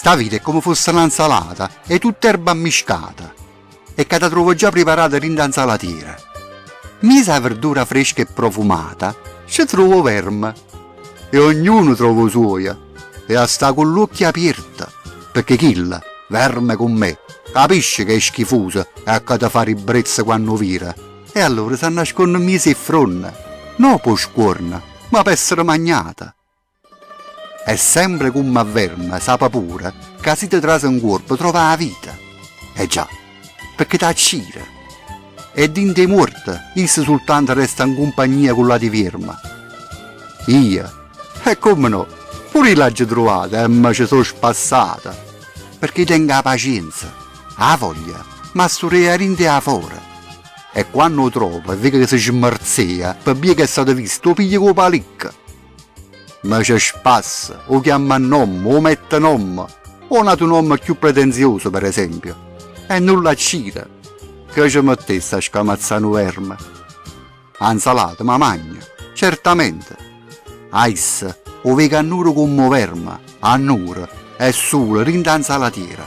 Sta vita è come fosse un'insalata, è tutta erba ammiscata, e che la trovo già preparata in insalatiera. Misa la verdura fresca e profumata, ci trovo verme, e ognuno trova suoia, e a sta con l'occhio aperto, perché chilla, verme con me, capisce che è schifosa e a che ti fa ribrezza quando vira, e allora si nasconde misa e fronna, non per scuorna, ma per essere magnata. È sempre come a verme, sa pure, che si ti trasa in corpo trova la vita. E già, perché ti accira. E dinte morte, essa soltanto resta in compagnia con la di verma. Io, e come no, pure l'ho trovata e mi ci sono spassata. Perché tengo la pazienza, la voglia, ma storia rinde a fuori. E quando lo trovo e vedo che si smarzea, per via che è stato visto, lo piglio con la palicca. Ma ci spassa, o chiama a nome, o mette nome, o un altro nome più pretenzioso, per esempio. E nulla accira, che ci mettesse a scamazzare verme. Insalata, ma magna, certamente. Ais, o vega annuro come verme, annuro, e solo rindanza la tira.